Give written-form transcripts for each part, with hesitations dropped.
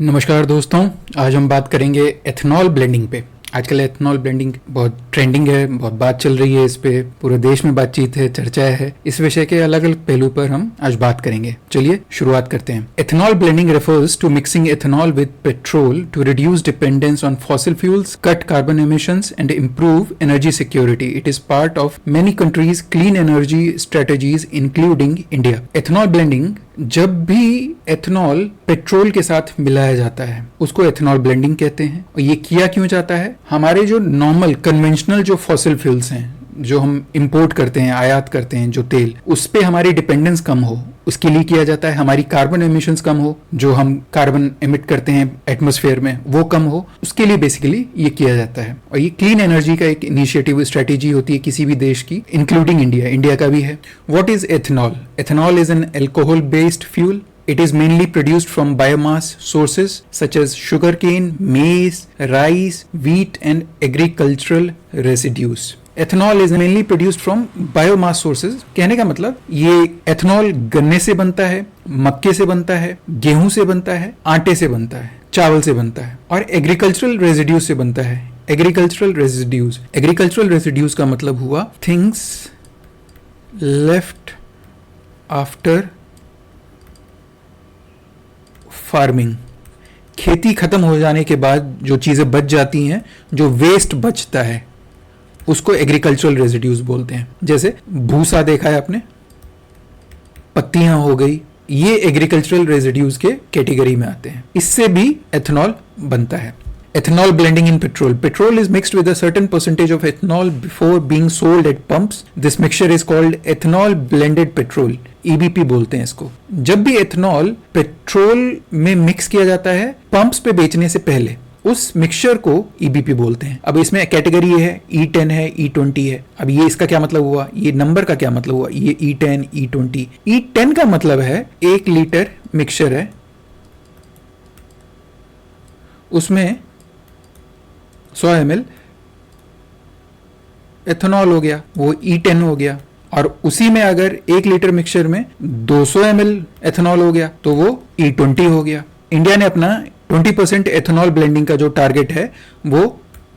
नमस्कार दोस्तों, आज हम बात करेंगे एथनॉल ब्लेंडिंग पे। आजकल एथनॉल ब्लेंडिंग बहुत ट्रेंडिंग है, बहुत बात चल रही है, इस पे पूरे देश में बातचीत है, चर्चा है। इस विषय के अलग अलग पहलू पर हम आज बात करेंगे। चलिए शुरुआत करते हैं। Ethanol blending refers to mixing ethanol with petrol to reduce dependence on fossil fuels, cut carbon emissions and improve energy security. It is part of many countries clean energy strategies including India. Ethanol blending, जब भी ethanol petrol के साथ मिलाया जाता है उसको ethanol blending कहते हैं। और ये किया क्यों जाता है? हमारे जो नॉर्मल कन्वेंशनल जो फॉसिल फ्यूल्स हैं, जो हम इंपोर्ट करते हैं, आयात करते हैं, जो तेल, उस पे हमारी डिपेंडेंस कम हो, उसके लिए किया जाता है। हमारी कार्बन एमिशंस कम हो, जो हम कार्बन एमिट करते हैं एटमॉस्फेयर में, वो कम हो, उसके लिए बेसिकली ये किया जाता है। और ये क्लीन एनर्जी का एक इनिशिएटिव, स्ट्रेटेजी होती है किसी भी देश की, इंक्लूडिंग इंडिया का भी है। What is ethanol? Ethanol is an alcohol based fuel. It is mainly produced from biomass sources such as sugarcane, maize, rice, wheat and agricultural residues. Ethanol is mainly produced from biomass sources. कहने का मतलब ये ethanol गन्ने से बनता है, मक्के से बनता है, गेहूं से बनता है, आटे से बनता है, चावल से बनता है और एग्रीकल्चरल रेजिड्यूज से बनता है। एग्रीकल्चरल रेजिड्यूज का मतलब हुआ थिंग्स लेफ्ट आफ्टर फार्मिंग। खेती खत्म हो जाने के बाद जो चीजें बच जाती हैं, जो वेस्ट बचता है, उसको एग्रीकल्चरल रेजिड्यूज बोलते हैं। जैसे भूसा देखा है आपने, पत्तियां हो गई, ये एग्रीकल्चरल रेजिड्यूज के कैटेगरी में आते हैं। इससे भी एथनॉल बनता है। Ethanol blending in petrol. Petrol is mixed with a certain percentage of ethanol before being sold at pumps. This mixture is called ethanol blended petrol. EBP बोलते हैं इसको। जब भी एथनॉल पेट्रोल में मिक्स किया जाता है पंप्स पे बेचने से पहले, उस मिक्सचर को EBP बोलते हैं। अब इसमें कैटेगरी है, E10 है, E20 है। अब ये इसका क्या मतलब हुआ, ये नंबर का क्या मतलब हुआ? ये E10, E20। E10 का मतलब है 1 लीटर मिक्सचर है, उसमें 100 ml एथेनॉल हो गया, वो E10 हो गया। और उसी में अगर 1 लीटर मिक्सचर में 200 ml एथेनॉल हो गया तो वो E20 हो गया। इंडिया ने अपना 20% एथेनॉल ब्लेंडिंग का जो टारगेट है वो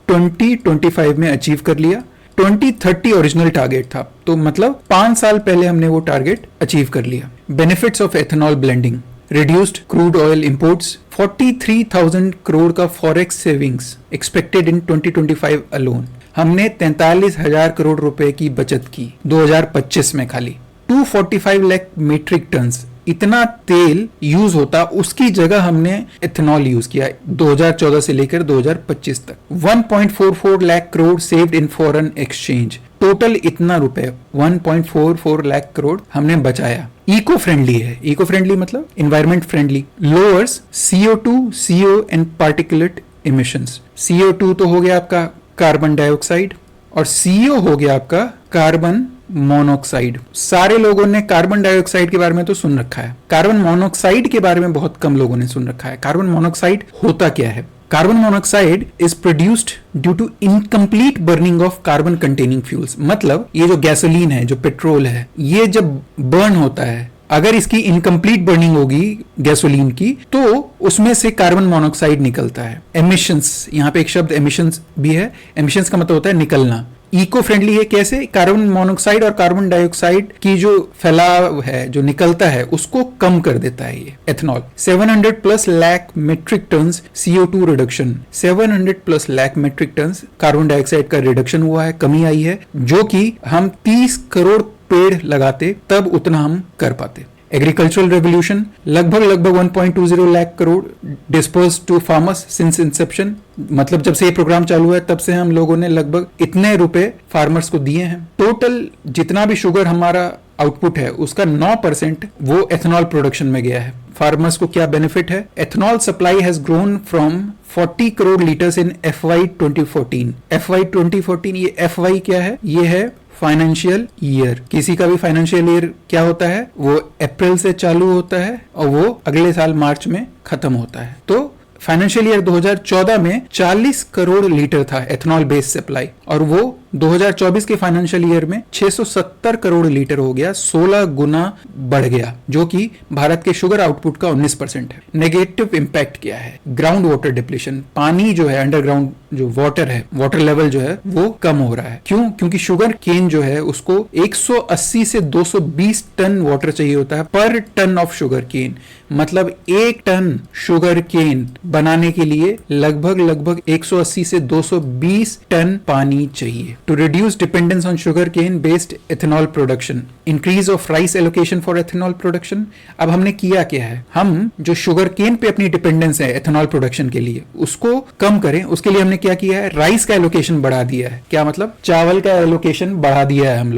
2025 में अचीव कर लिया। 2030 ओरिजिनल टारगेट था, तो मतलब 5 साल पहले हमने वो टारगेट अचीव कर लिया। Benefits of ethanol blending: reduced crude oil imports, 43,000 crore का forex savings expected in 2025 alone. हमने 43,000 करोड़ रुपए की बचत की 2025 में खाली। 245 लाख मीट्रिक टन्स इतना तेल यूज होता, उसकी जगह हमने एथेनॉल यूज किया 2014 से लेकर 2025 तक। 1.44 lakh crore saved in foreign exchange. Total इतना रुपए 1.44 लाख करोड़ हमने बचाया। इको फ्रेंडली है। इको फ्रेंडली मतलब environment friendly. Lowers CO2, CO and particulate emissions. CO2 तो हो गया आपका कार्बन डाइऑक्साइड और CO हो गया आपका कार्बन मोनोऑक्साइड। सारे लोगों ने कार्बन डाइऑक्साइड के बारे में तो सुन रखा है, कार्बन मोनोऑक्साइड के बारे में बहुत कम लोगों ने सुन रखा है। कार्बन मोनोऑक्साइड होता क्या है? Carbon monoxide is produced due to incomplete burning of carbon containing fuels. मतलब ये जो गैसोलीन है, जो पेट्रोल है, ये जब बर्न होता है, अगर इसकी इनकम्प्लीट बर्निंग होगी गैसोलीन की, तो उसमें से कार्बन मोनोऑक्साइड निकलता है। एमिशंस, यहाँ पे एक शब्द एमिशंस भी है। एमिशंस का मतलब होता है निकलना। इको फ्रेंडली है कैसे? कार्बन मोनोऑक्साइड और कार्बन डाइऑक्साइड की जो फैलाव है, जो निकलता है, उसको कम कर देता है ये ethanol. 700+ lakh metric tons CO2 reduction. 700+ lakh metric tons carbon dioxide का रिडक्शन हुआ है, कमी आई है, जो कि हम 30 करोड़ पेड़ लगाते तब उतना हम कर पाते। एग्रीकल्चरल रेवोल्यूशन, लगभग 1.20 lakh crore disburse to farmers since inception. मतलब जब से ये प्रोग्राम चालू है तब से हम लोगों ने लगभग इतने रुपए फार्मर्स को दिए हैं। टोटल जितना भी शुगर हमारा आउटपुट है उसका 9% वो एथेनॉल प्रोडक्शन में गया है। फार्मर्स को क्या बेनिफिट है? Ethanol supply has grown from 40 crore litres in FY 2014। FY 2014, ये FY क्या है? ये है फाइनेंशियल ईयर। किसी का भी फाइनेंशियल ईयर क्या होता है? वो अप्रैल से चालू होता है और वो अगले साल मार्च में खत्म होता है। तो फाइनेंशियल ईयर 2014 में 40 करोड़ लीटर था एथेनॉल बेस्ड सप्लाई और वो 2024 के फाइनेंशियल ईयर में 670 करोड़ लीटर हो गया, 16 गुना बढ़ गया, जो कि भारत के शुगर आउटपुट का 19% है। नेगेटिव इंपैक्ट क्या है? ग्राउंड वाटर डिप्लीशन, पानी जो है अंडरग्राउंड जो वाटर है, वाटर लेवल जो है वो कम हो रहा है। क्यों? क्योंकि शुगर केन जो है उसको 180 से 220 टन वाटर चाहिए होता है पर टन ऑफ शुगर केन। मतलब 1 टन शुगर केन बनाने के लिए लगभग 180 से 220 टन पानी चाहिए। To reduce dependence on sugar cane based ethanol production, increase of rice allocation for ethanol production. अब हमने किया क्या है? हम जो शुगर केन पे अपनी डिपेंडेंस है एथेनॉल प्रोडक्शन के लिए उसको कम करें, उसके लिए हमने क्या किया है? राइस का एलोकेशन बढ़ा दिया है। क्या मतलब? चावल का एलोकेशन बढ़ा दिया है हम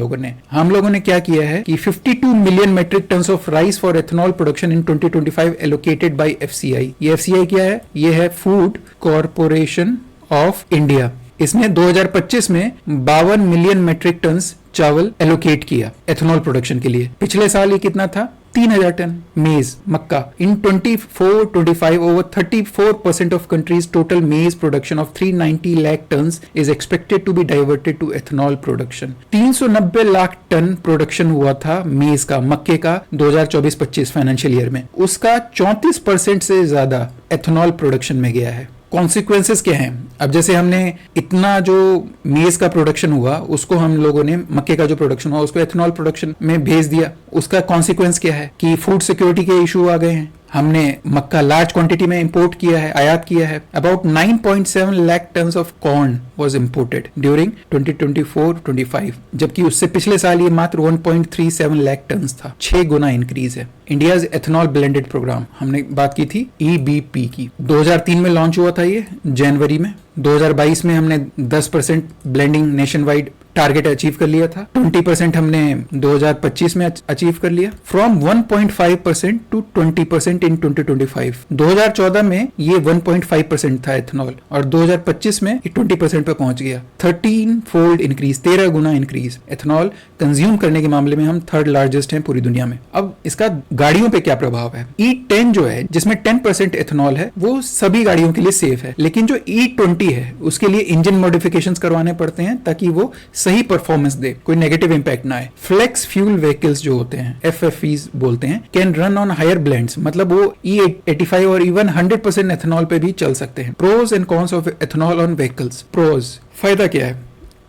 लोगों ने क्या किया है कि 52 million metric ton of rice for ethanol production in 2025 allocated by FCI. ये एफसीआई क्या है? ये है फूड कॉरपोरेशन ऑफ इंडिया। इसने 2025 में 52 मिलियन मेट्रिक टन चावल एलोकेट किया एथेनॉल प्रोडक्शन के लिए। पिछले साल ये कितना था? 3000 टन। मेज, मक्का, in 24-25 over 34% of countries total maize production of 390 lakh ton is expected to be diverted to ethanol production. 390 lakh ton production हुआ था मेज का, मक्के का 2024-25 फाइनेंशियल ईयर में। उसका 34% से ज्यादा एथेनॉल प्रोडक्शन में गया है। कॉन्सिक्वेंसेस क्या हैं? अब जैसे हमने इतना जो मेज का प्रोडक्शन हुआ उसको हम लोगों ने, मक्के का जो प्रोडक्शन हुआ उसको एथेनॉल प्रोडक्शन में भेज दिया। उसका कॉन्सिक्वेंस क्या है कि फूड सिक्योरिटी के इशू आ गए हैं। हमने मक्का लार्ज क्वांटिटी में इंपोर्ट किया है, आयात किया है। About 9.7 lakh ton of corn was imported during 2024-25, जबकि उससे पिछले साल ये मात्र 1.37 लाख टन था। 6 गुना इंक्रीज है। इंडियाज एथेनॉल ब्लेंडेड प्रोग्राम, हमने बात की थी EBP की, 2003 में लॉन्च हुआ था ये जनवरी में। 2022 में हमने 10% blending nation wide target achieve कर लिया था। 20% हमने 2025 में अचीव कर लिया। फ्रॉम 1.5% टू 20% इन 2025। 2014 में ये 1.5% था एथेनॉल और 2025 में ये 20% पे पहुंच गया। 13 फोल्ड इंक्रीज, 13 गुना इंक्रीज। एथेनॉल कंज्यूम करने के मामले में हम 3rd लार्जेस्ट हैं पूरी दुनिया में। अब इसका गाड़ियों पे क्या प्रभाव है? E10 जो है जिसमें 10% एथेनॉल है वो सभी गाड़ियों के लिए सेफ है, लेकिन जो E20 है उसके लिए इंजन मॉडिफिकेशंस करवाने पड़ते हैं ताकि वो सही परफॉर्मेंस दे, कोई नेगेटिव इंपैक्ट ना आए। फ्लेक्स फ्यूल व्हीकल्स जो होते हैं, FFVs बोलते हैं, can run on higher blends, मतलब वो E85 और इवन 100% एथेनॉल पे भी चल सकते हैं। Pros and cons of ethanol on vehicles. Pros, फायदा क्या है?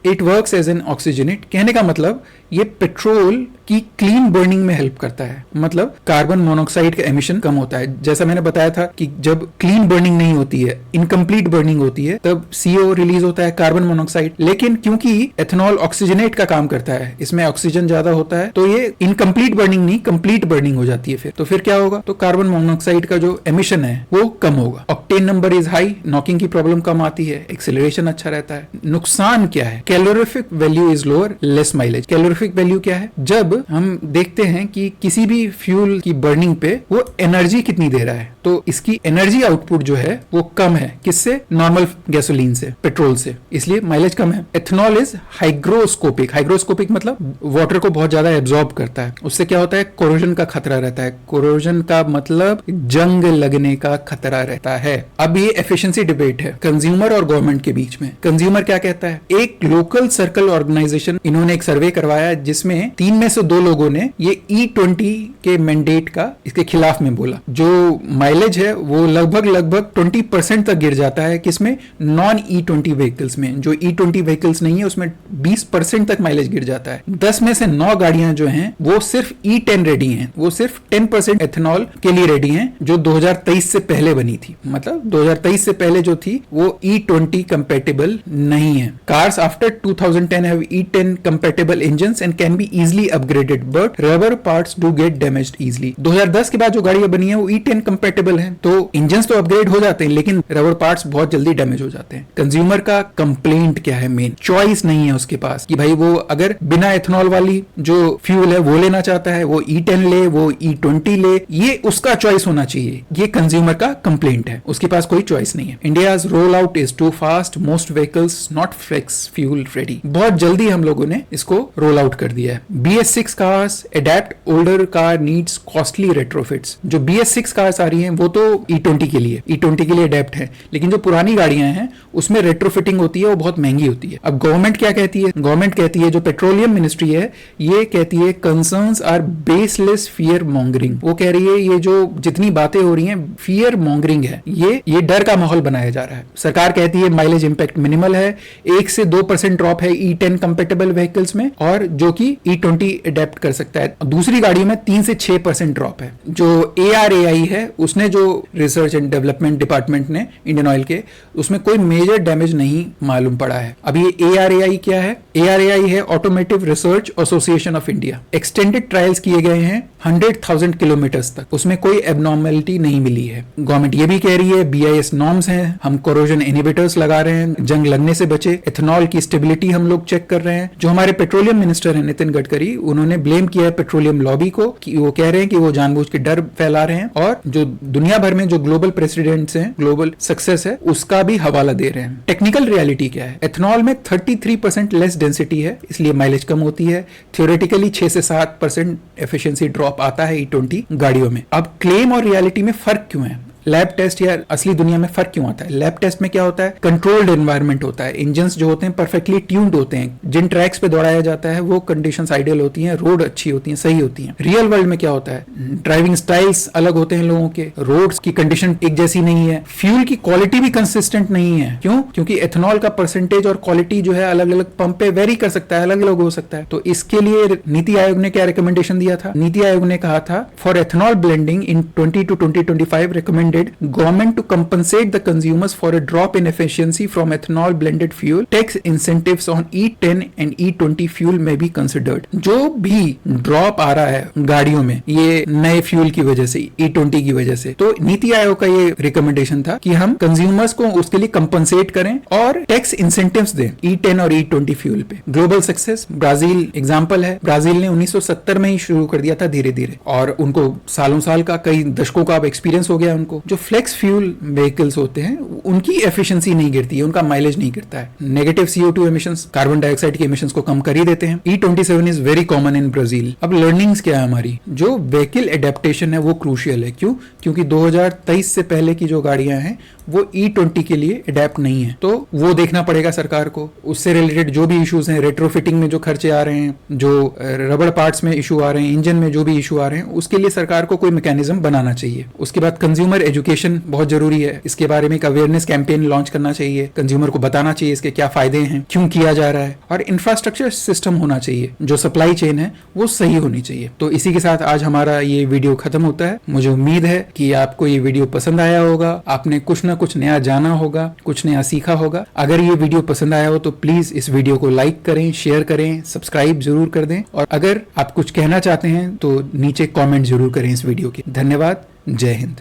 It works as an oxygenate, कहने का मतलब ये पेट्रोल की क्लीन बर्निंग में हेल्प करता है, मतलब कार्बन मोनोऑक्साइड का एमिशन कम होता है। जैसा मैंने बताया था कि जब क्लीन बर्निंग नहीं होती है, इनकम्प्लीट बर्निंग होती है, तब CO रिलीज होता है, कार्बन मोनोऑक्साइड। लेकिन क्योंकि एथेनॉल ऑक्सीजनेट का काम करता है, इसमें ऑक्सीजन ज्यादा होता है, तो ये इनकम्प्लीट बर्निंग नहीं, कंप्लीट बर्निंग हो जाती है। तो फिर क्या होगा? तो कार्बन मोनोऑक्साइड का जो एमिशन है वो कम होगा। Octane number is high, knocking की प्रॉब्लम कम आती है, एक्सेलरेशन अच्छा रहता है। नुकसान क्या है? Calorific value is lower, less mileage. Calorific value क्या है? जब हम देखते हैं कि किसी भी फ्यूल की बर्निंग पे वो एनर्जी कितनी दे रहा है, तो इसकी एनर्जी आउटपुट जो है वो कम है। किससे? नॉर्मल गैसोलीन से, पेट्रोल से, इसलिए माइलेज कम है। Ethanol is hygroscopic. हाइग्रोस्कोपिक मतलब वाटर को बहुत ज्यादा एब्जॉर्ब करता है। उससे क्या होता है? कोरोजन का खतरा रहता है। कोरोजन का मतलब जंग लगने का खतरा रहता है। अब ये एफिशिएंसी डिबेट है कंज्यूमर और गवर्नमेंट के बीच में। कंज्यूमर क्या कहता है? एक लोकल सर्कल ऑर्गेनाइजेशन, इन्होंने एक सर्वे करवाया जिसमें 3 में से 2 लोगों ने ये E20 के मैंडेट का इसके खिलाफ में बोला। जो माइलेज है वो लगभग 20% तक गिर जाता है। किसमें? नॉन E20 व्हीकल्स में। जो E20 व्हीकल्स नहीं है उसमें 20% तक माइलेज गिर जाता है। 10 में से 9 गाड़ियां जो हैं वो सिर्फ E10 रेडी हैं, वो सिर्फ 10% एथेनॉल के लिए रेडी हैं, जो 2023 से पहले बनी थी। मतलब 2023 से पहले जो थी वो E20 कंपैटिबल नहीं है। Cars after 2010 have E10 compatible engines and can be easily upgraded, but rubber parts do get damaged easily. 2010 के बाद जो गाड़ियां बनी है वो E10 कंपैटिबल हैं, तो इंजन्स तो अपग्रेड हो जाते हैं लेकिन रबर पार्ट्स बहुत जल्दी डैमेज हो जाते हैं। कंज्यूमर का कंप्लेंट क्या है? मेन चॉइस नहीं है उसके पास कि भाई वो अगर बिना एथेनॉल वाली जो फ्यूल है वो लेना चाहता है, वो E10 ले, वो E20 ले, ये उसका चॉइस होना चाहिए। ये कंज्यूमर का कंप्लेंट है, उसके पास कोई चॉइस नहीं है। India's roll out is too fast, most vehicles not flex fuel ready. बहुत जल्दी हम लोगों ने इसको रोल आउट आउट कर दिया है। BS6 cars adept older car needs costly retrofits. जो BS6 कार्स आ रही हैं वो तो E20 के लिए अडेप्ट है, लेकिन जो पुरानी गाड़ियां हैं उसमें रेट्रोफिटिंग होती है, वो बहुत महंगी होती है। अब गवर्नमेंट क्या कहती है? गवर्नमेंट कहती है, जो पेट्रोलियम मिनिस्ट्री है ये कहती है concerns are baseless fear mongering. वो कह रही है ये जो जितनी बातें हो रही हैं फियर मॉन्गरिंग है, ये डर का माहौल बनाया जा रहा है। सरकार कहती है माइलेज इंपैक्ट मिनिमल है, 1 से 2% ड्रॉप है E10 कंपेटेबल व्हीकल्स में, और जो कि E20 अडेप्ट कर सकता है। दूसरी गाड़ियों में 3 से 6% ड्रॉप है। जो ARAI है उसने जो रिसर्च एंड डेवलपमेंट डिपार्टमेंट ने इंडियन ऑयल के, उसमें कोई मेजर डैमेज नहीं मालूम पड़ा है। अब ये ARAI क्या है? ARAI है automotive research association of India. Extended trials किए गए हैं 100,000 किलोमीटर्स तक, उसमें कोई एबनॉर्मेलिटी नहीं मिली है। गवर्नमेंट ये भी कह रही है BIS नॉर्म्स हैं, हम कोरोजन इनहिबिटर्स लगा रहे हैं, जंग लगने से बचे। एथेनॉल की स्टेबिलिटी हम लोग चेक कर रहे हैं। जो हमारे पेट्रोलियम मिनिस्टर हैं नितिन गडकरी, उन्होंने ब्लेम किया है पेट्रोलियम लॉबी को कि वो कह रहे हैं कि वो जानबूझ के डर फैला रहे हैं, और जो दुनिया भर में जो ग्लोबल प्रेसिडेंट्स हैं, ग्लोबल सक्सेस है, उसका भी हवाला दे रहे हैं। टेक्निकल रियलिटी क्या है? एथेनॉल में 33% लेस डेंसिटी है, इसलिए माइलेज कम होती है। थियोरेटिकली 6 से 7% एफिशिएंसी ड्रॉप आता है E20 गाड़ियों में। अब क्लेम और रियलिटी में फर्क क्यों है? लैब टेस्ट या असली दुनिया में फर्क क्यों आता है? लैब टेस्ट में क्या होता है? कंट्रोल्ड एनवायरनमेंट होता है, इंजन्स जो होते हैं परफेक्टली ट्यून्ड होते हैं, जिन ट्रैक्स पे दौड़ाया जाता है वो कंडीशंस आइडियल होती हैं, रोड अच्छी होती हैं, सही होती हैं। रियल वर्ल्ड में क्या होता है? ड्राइविंग स्टाइल्स अलग होते हैं लोगों के, रोड्स की कंडीशन एक जैसी नहीं है, फ्यूल की क्वालिटी भी कंसिस्टेंट नहीं है। क्यों? क्योंकि एथेनॉल का परसेंटेज और क्वालिटी जो है अलग अलग पंप पे वेरी कर सकता है, अलग अलग हो सकता है। तो इसके लिए नीति आयोग ने क्या रिकमेंडेशन दिया था? नीति आयोग ने कहा था for ethanol blending in 20 to 2025 recommended government to compensate the consumers for a drop in efficiency from ethanol blended fuel. Tax incentives on E10 and E20 fuel may be considered. जो भी drop आ रहा है गाड़ियों में ये नए fuel की वजह से, E20 की वजह से, तो नीति आयोग का ये रिकमेंडेशन था कि हम कंज्यूमर्स को उसके लिए कंपनसेट करें और टैक्स इंसेंटिव्स दें E10 और E20 फ्यूल पे। ग्लोबल सक्सेस ब्राजील एग्जांपल है। ब्राजील ने 1970 में ही शुरू कर दिया था धीरे धीरे, और उनको सालों साल का, कई दशकों का अब एक्सपीरियंस हो गया उनको। जो फ्लेक्स फ्यूल व्हीकल्स होते हैं उनकी एफिशिएंसी नहीं गिरती है, उनका माइलेज नहीं गिरता है। Negative CO2 emissions, carbon dioxide के एमिशंस को कम कर ही देते हैं। E27 is very common in Brazil. अब लर्निंग्स क्या है हमारी? जो व्हीकल एडेप्टेशन है वो क्रूशियल है। क्यों? क्योंकि 2023 से पहले की जो गाड़ियां हैं वो E20 के लिए अडेप्ट नहीं है, तो वो देखना पड़ेगा सरकार को। उससे रिलेटेड जो भी इश्यूज हैं, रेट्रोफिटिंग में जो खर्चे आ रहे हैं, जो रबड़ पार्ट्स में इशू आ रहे हैं, इंजन में जो भी इशू आ रहे हैं, उसके लिए सरकार को कोई मैकेनिज्म बनाना चाहिए। उसके बाद कंज्यूमर एजुकेशन बहुत जरूरी है। इसके बारे में एक अवेयरनेस कैंपेन लॉन्च करना चाहिए, कंज्यूमर को बताना चाहिए इसके क्या फायदे हैं, क्यों किया जा रहा है, और इंफ्रास्ट्रक्चर सिस्टम होना चाहिए, जो सप्लाई चेन है वो सही होनी चाहिए। तो इसी के साथ आज हमारा ये वीडियो खत्म होता है। मुझे उम्मीद है कि आपको ये वीडियो पसंद आया होगा, आपने कुछ ना कुछ नया जाना होगा, कुछ नया सीखा होगा। अगर ये वीडियो पसंद आया हो तो प्लीज इस वीडियो को लाइक करें, शेयर करें, सब्सक्राइब जरूर कर दें, और अगर आप कुछ कहना चाहते हैं तो नीचे कमेंट जरूर करें इस वीडियो के। धन्यवाद। जय हिंद।